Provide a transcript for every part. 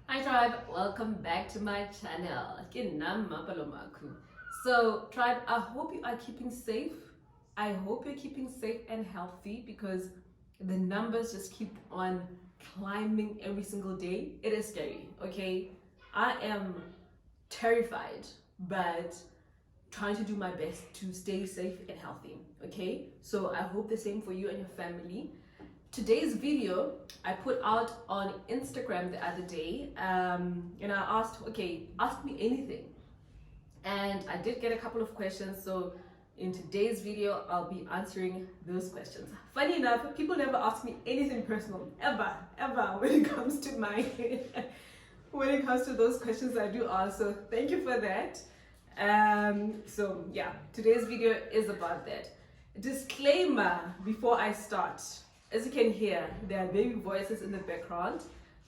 Hi tribe, welcome back to my channel. Ke nna Mma Palomaku. So tribe, I hope you are keeping safe. I hope you're keeping safe and healthy because the numbers just keep on climbing every single day. It is scary, okay? I am terrified, but trying to do my best to stay safe and healthy, okay? So I hope the same for you and your family. Today's video I put out on Instagram the other day, and I asked, okay, ask me anything. And I did get a couple of questions, so in today's video, I'll be answering those questions. Funny enough, people never ask me anything personal, ever, when it comes to my, when it comes to those questions I do ask, so thank you for that. So yeah, today's video is about that. Disclaimer before I start. As you can hear, there are baby voices in the background.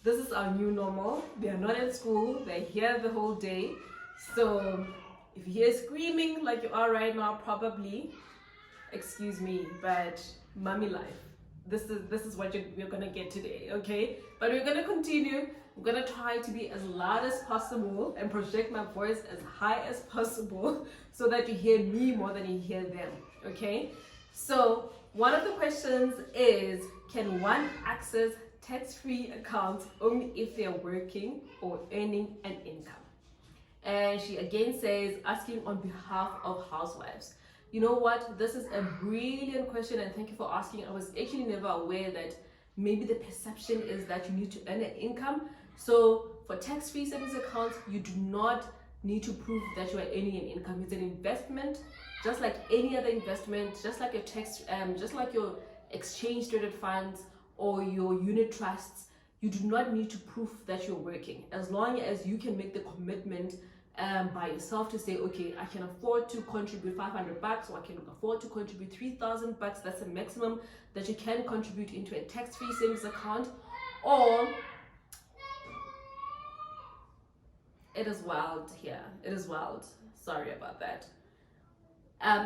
This is our new normal. They are not at school, they're here the whole day. So if you hear screaming like you are right now, probably, excuse me, but mommy life. This is what we're gonna get today, okay? But we're gonna continue. I'm gonna try to be as loud as possible and project my voice as high as possible so that you hear me more than you hear them, okay? So one of the questions is, can one access tax-free accounts only if they're working or earning an income? And she again says, asking on behalf of housewives. You know what? This is a brilliant question, and thank you for asking. I was actually never aware that maybe the perception is that you need to earn an income. So for tax-free savings accounts, you do not need to prove that you are earning an income. It's an investment, just like any other investment, just like just like your exchange traded funds or your unit trusts. You do not need to prove that you're working, as long as you can make the commitment by yourself to say, okay, I can afford to contribute 500 bucks, or I can afford to contribute 3,000 bucks. That's the maximum that you can contribute into a tax-free savings account. Or it is wild here. It is wild. Sorry about that.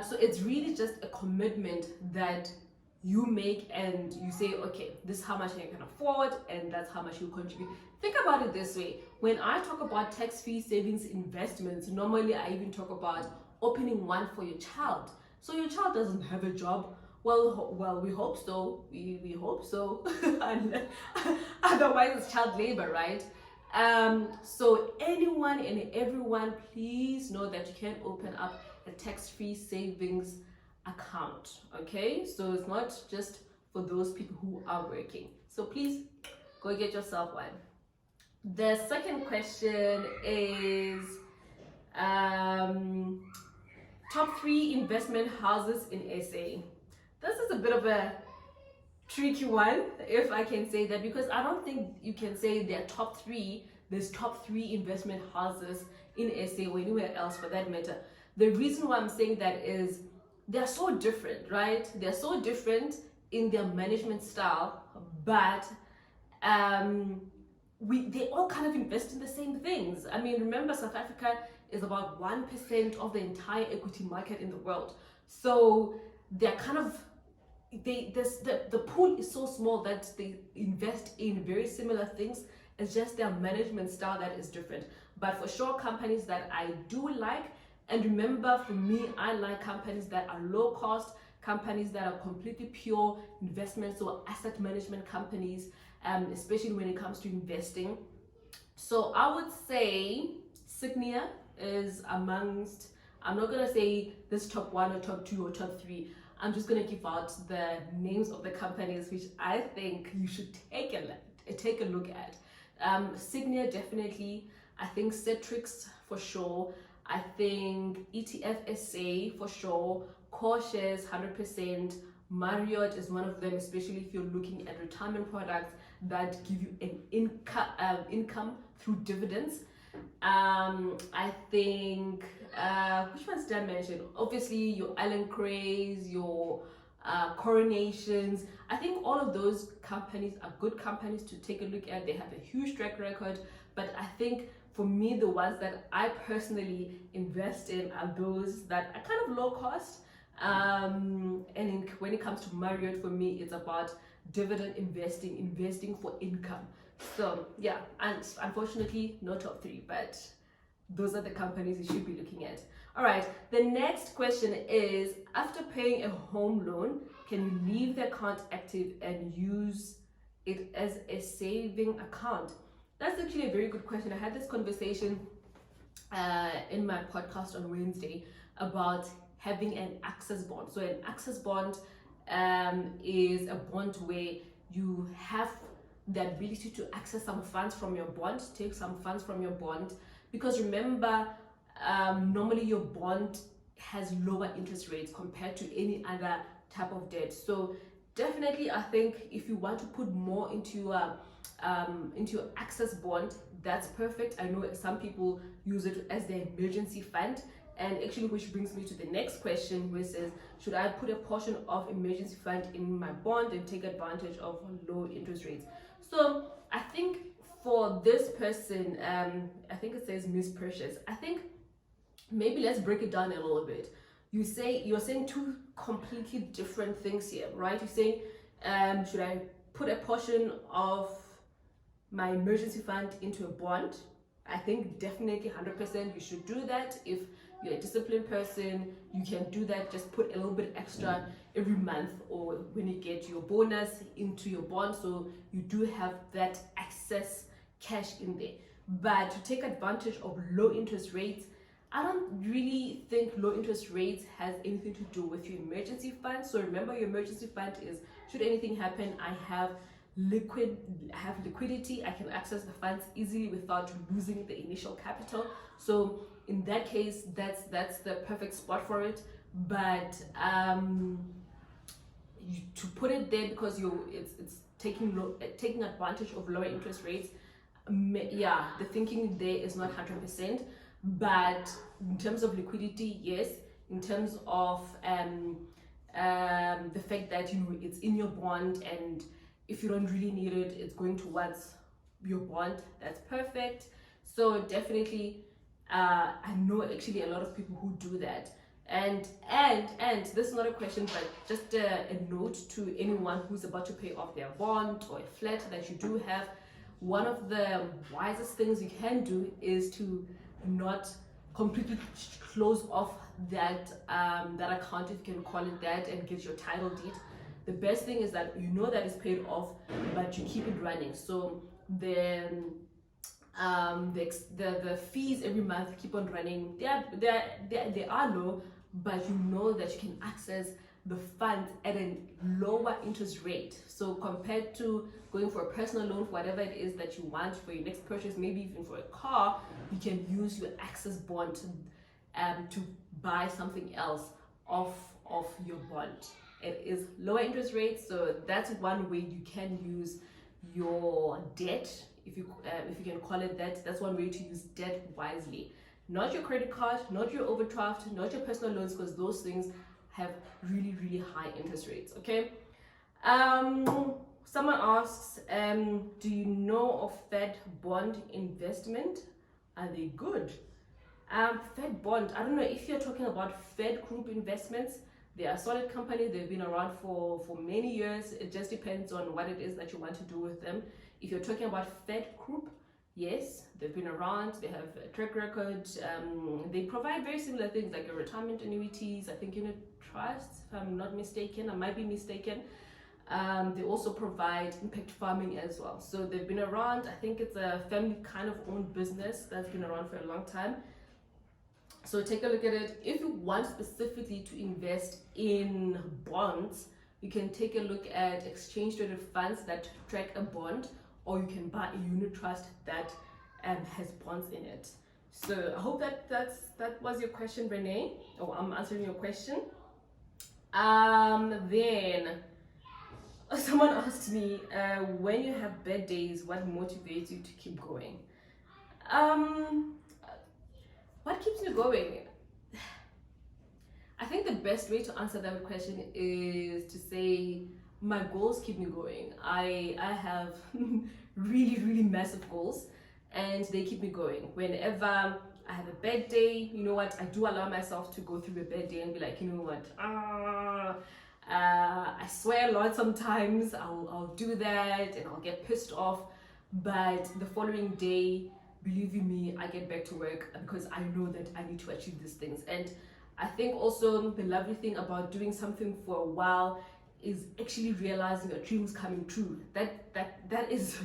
So it's really just a commitment that you make, and you say, okay, this is how much I can afford, and that's how much you contribute. Think about it this way. When I talk about tax-free savings investments, normally I even talk about opening one for your child. So your child doesn't have a job. Well, we hope so. We hope so. Otherwise, it's child labor, right? So anyone and everyone, please know that you can open up a tax-free savings account, okay? So it's not just for those people who are working. So please go get yourself one. The second question is top 3 investment houses in SA. This is a bit of a tricky one, if I can say that, because I don't think you can say there are top 3. There's top 3 investment houses in SA or anywhere else for that matter. The reason why I'm saying that is they're so different, right? They're so different in their management style, but they all kind of invest in the same things. I mean, remember, South Africa is about 1% of the entire equity market in the world. So they're kind of the pool is so small that they invest in very similar things. It's just their management style that is different. But for sure, companies that I do like, and remember, for me, I like companies that are low cost, companies that are completely pure investments or asset management companies, especially when it comes to investing. So I would say Signia is amongst, I'm not going to say this top 1 or top 2 or top 3. I'm just going to give out the names of the companies which I think you should take a look at. Signia, definitely. I think Cetrix for sure. I think ETF SA for sure. Cautious 100%. Marriott is one of them, especially if you're looking at retirement products that give you an income through dividends. I think which ones did I mention? Obviously your Island Craze, your Coronations. I think all of those companies are good companies to take a look at. They have a huge track record, but I think for me, the ones that I personally invest in are those that are kind of low cost. When it comes to Marriott, for me, it's about dividend investing for income. So yeah, and unfortunately, no top three, but those are the companies you should be looking at. All right, the next question is, after paying a home loan, can you leave the account active and use it as a saving account? That's actually a very good question. I had this conversation in my podcast on Wednesday about having an access bond. So an access bond is a bond where you have the ability to access some funds from your bond, take some funds from your bond, because remember, normally your bond has lower interest rates compared to any other type of debt. So definitely, I think if you want to put more into your access bond, that's perfect. I know some people use it as their emergency fund, and actually, which brings me to the next question, which is, should I put a portion of emergency fund in my bond and take advantage of low interest rates? So I think for this person, I think it says Miss Precious. I think maybe let's break it down a little bit. You're saying two completely different things here, right? You're saying, should I put a portion of my emergency fund into a bond? I think definitely 100% you should do that. If you're a disciplined person, you can do that. Just put a little bit extra every month or when you get your bonus into your bond, so you do have that excess cash in there. But to take advantage of low interest rates, I don't really think low interest rates has anything to do with your emergency fund. So remember, your emergency fund is, should anything happen, I have liquidity. I can access the funds easily without losing the initial capital. So in that case, that's the perfect spot for it. But to put it there because it's taking advantage of lower interest rates, yeah, the thinking there is not 100%. But in terms of liquidity, yes. In terms of the fact that it's in your bond, and if you don't really need it, it's going towards your bond, that's perfect. So definitely, I know actually a lot of people who do that. And this is not a question, but just a note to anyone who's about to pay off their bond or a flat that you do have. One of the wisest things you can do is to not completely close off that account, if you can call it that, and get your title deed. The best thing is that you know that it's paid off, but you keep it running. So the fees every month keep on running. They are low, but you know that you can access the funds at a lower interest rate. So compared to going for a personal loan for whatever it is that you want for your next purchase, maybe even for a car, you can use your access bond to buy something else off of your bond. It is lower interest rates, so that's one way you can use your debt, if you can call it that. That's one way to use debt wisely. Not your credit card, not your overdraft, not your personal loans, because those things have really, really high interest rates. Okay. Someone asks, do you know of Fed bond investment? Are they good? Fed bond, I don't know if you're talking about Fed Group Investments. They are a solid company. They've been around for many years. It just depends on what it is that you want to do with them. If you're talking about Fed Group, yes, they've been around. They have a track record. They provide very similar things like your retirement annuities, I think unit trusts, if I'm not mistaken. I might be mistaken. They also provide impact farming as well. So they've been around. I think it's a family kind of owned business that's been around for a long time. So take a look at it. If you want specifically to invest in bonds, you can take a look at exchange traded funds that track a bond, or you can buy a unit trust that has bonds in it. So I hope that was your question, Renee, or I'm answering your question. Then someone asked me, when you have bad days, what motivates you to keep going? What keeps me going? I think the best way to answer that question is to say my goals keep me going. I have really, really massive goals, and they keep me going. Whenever I have a bad day, you know what, I do allow myself to go through a bad day and be like, you know what, I swear a lot sometimes. I'll do that and I'll get pissed off. but the following day, believe you me, I get back to work because I know that I need to achieve these things. And I think also the lovely thing about doing something for a while is actually realizing your dreams coming true. That is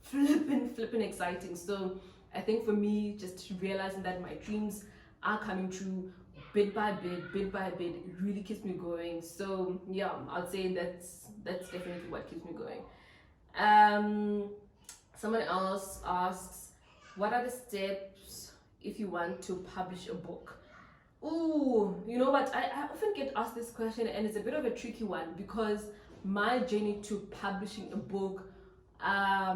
flipping exciting. So I think for me, just realizing that my dreams are coming true bit by bit, it really keeps me going. So yeah, I'd say that's definitely what keeps me going. um Someone else asks, what are the steps if you want to publish a book? Ooh, you know what? I often get asked this question, and it's a bit of a tricky one because my journey to publishing a book, I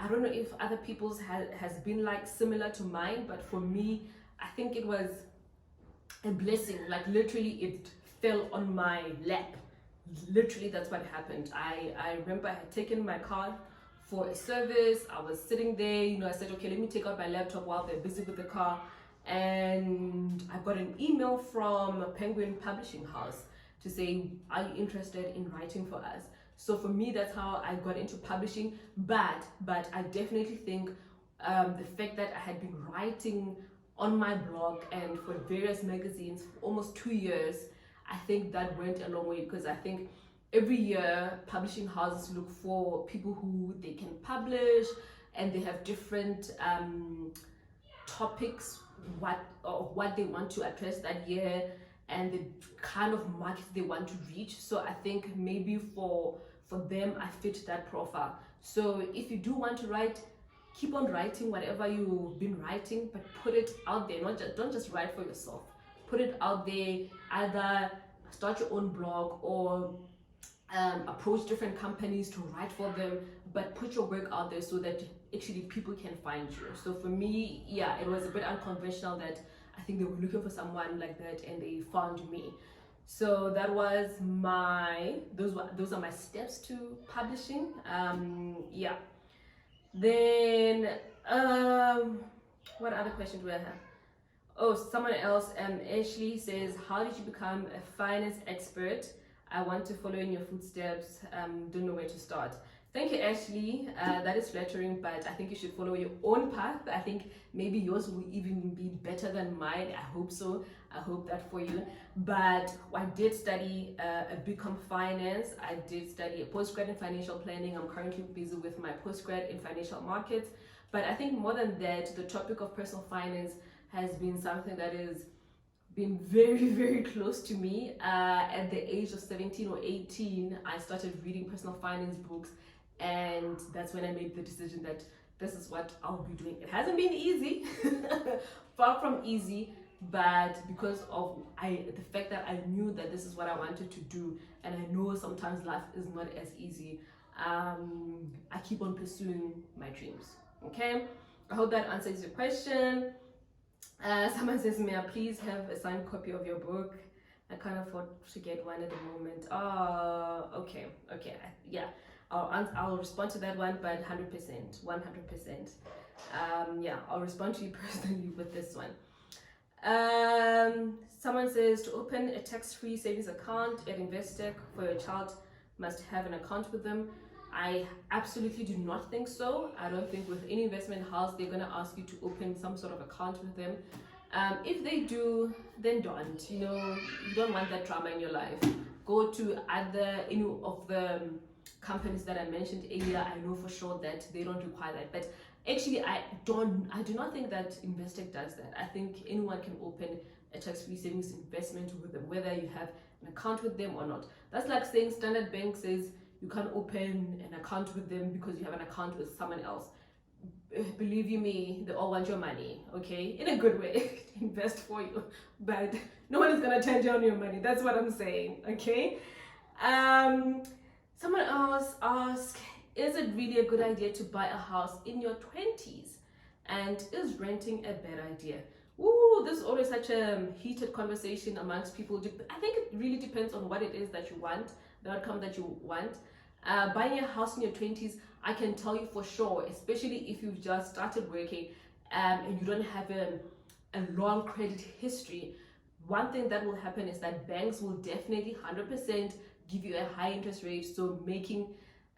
don't know if other people's has been like similar to mine, but for me, I think it was a blessing. Like literally, it fell on my lap. Literally, that's what happened. I remember I had taken my car for a service. I was sitting there, I said, okay, let me take out my laptop while they're busy with the car. And I got an email from Penguin Publishing House to say, are you interested in writing for us? So for me, that's how I got into publishing. But I definitely think the fact that I had been writing on my blog and for various magazines for almost 2 years, I think that went a long way, because I think every year publishing houses look for people who they can publish, and they have different topics, what they want to address that year, and the kind of market they want to reach. So I think maybe for them, I fit that profile. So if you do want to write, keep on writing whatever you've been writing, but put it out there. Don't just write for yourself. Put it out there. Either start your own blog or approach different companies to write for them, but put your work out there so that actually people can find you. So for me, yeah, it was a bit unconventional that I think they were looking for someone like that and they found me. So that was those are my steps to publishing. Yeah. Then what other question do I have? Oh, someone else, Ashley says, how did you become a finance expert? I want to follow in your footsteps, don't know where to start. Thank you, Ashley. That is flattering, but I think you should follow your own path. I think maybe yours will even be better than mine. I hope so. I hope that for you. But I did study a BCom Finance. I did study a postgrad in financial planning. I'm currently busy with my postgrad in financial markets. But I think more than that, the topic of personal finance has been something that is been very close to me. At the age of 17 or 18, I started reading personal finance books, and that's when I made the decision that this is what I'll be doing. It hasn't been easy, far from easy, but because of the fact that I knew that this is what I wanted to do, and I know sometimes life is not as easy, I keep on pursuing my dreams. Okay, I hope that answers your question. Someone says, may I please have a signed copy of your book? I can't afford to get one at the moment. Oh, okay, yeah. I'll respond to that one, but 100%. Yeah, I'll respond to you personally with this one. Someone says, to open a tax-free savings account at Investec for your child must have an account with them. I absolutely do not think so. I don't think with any investment house they're gonna ask you to open some sort of account with them. If they do, then don't. You don't want that drama in your life. Go to any of the companies that I mentioned earlier. I know for sure that they don't require that. But actually, I do not think that Investec does that. I think anyone can open a tax-free savings investment with them, whether you have an account with them or not. That's like saying Standard Bank says you can't open an account with them because you have an account with someone else. Believe you me, they all want your money, okay? In a good way, invest for you. But no one is gonna turn down your money. That's what I'm saying, okay? Someone else asked, is it really a good idea to buy a house in your 20s? And is renting a bad idea? Ooh, this is always such a heated conversation amongst people. I think it really depends on what it is that you want, the outcome that you want. Buying a house in your 20s, I can tell you for sure, especially if you've just started working and you don't have a long credit history, one thing that will happen is that banks will definitely 100% give you a high interest rate, so making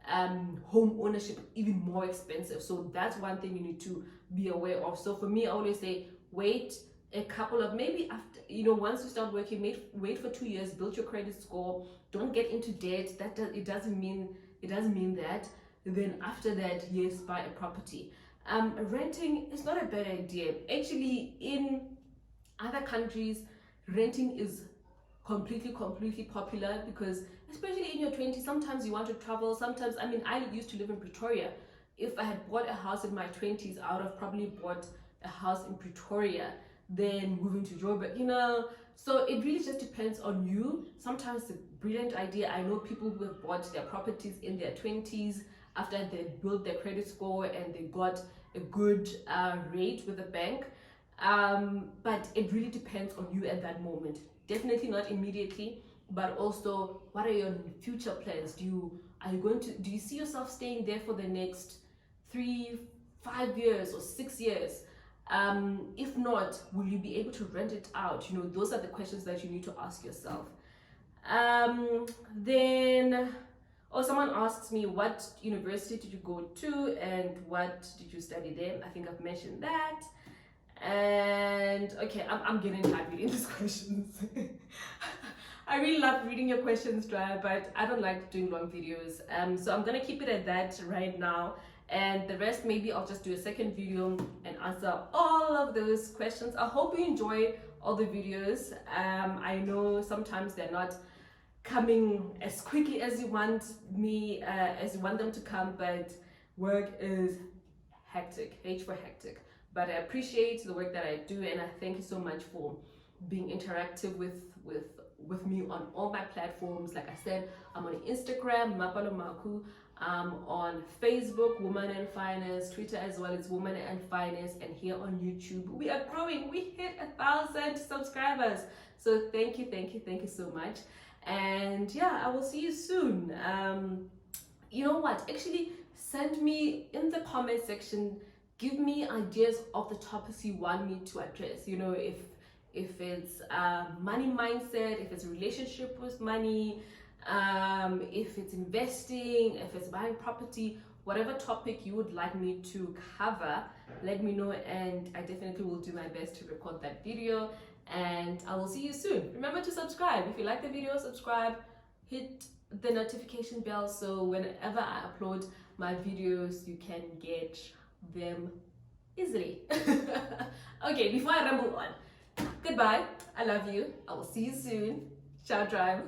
home ownership even more expensive. So that's one thing you need to be aware of. So for me, I always say wait a couple of, maybe after, once you start working, wait for 2 years, build your credit score, don't get into debt. It doesn't mean that. Then after that, yes, buy a property. Renting is not a bad idea. Actually, in other countries, renting is completely popular, because especially in your 20s, sometimes you want to travel. Sometimes, I used to live in Pretoria. If I had bought a house in my 20s, I would have probably bought a house in Pretoria, then moving to Joburg, so it really just depends on you. Sometimes it's a brilliant idea. I know people who have bought their properties in their 20s after they built their credit score and they got a good rate with the bank. But it really depends on you at that moment. Definitely not immediately, but also, what are your future plans? Do you see yourself staying there for the next 3, 5 years or 6 years? If not, will you be able to rent it out? Those are the questions that you need to ask yourself. Then, someone asks me, what university did you go to and what did you study there? I think I've mentioned that. And okay, I'm getting tired reading these questions. I really love reading your questions, Dra, but I don't like doing long videos. So I'm gonna keep it at that right now. And the rest, maybe I'll just do a second video and answer all of those questions. I hope you enjoy all the videos. I know sometimes they're not coming as quickly as you want them to come, but work is hectic, H for hectic. But I appreciate the work that I do, and I thank you so much for being interactive with me on all my platforms. Like I said, I'm on Instagram, Mapalo Maku. On Facebook, Woman and Finance, Twitter as well, it's Woman and Finance, and here on YouTube we are growing. We hit 1,000 subscribers, so thank you so much. And yeah, I will see you soon. You know what, actually send me in the comment section, give me ideas of the topics you want me to address. If it's money mindset, if it's a relationship with money, if it's investing, if it's buying property, whatever topic you would like me to cover, let me know, and I definitely will do my best to record that video. And I will see you soon. Remember to subscribe. If you like the video, subscribe, hit the notification bell, so whenever I upload my videos, you can get them easily. Okay, before I ramble on, goodbye, I love you, I will see you soon. Ciao, Drive.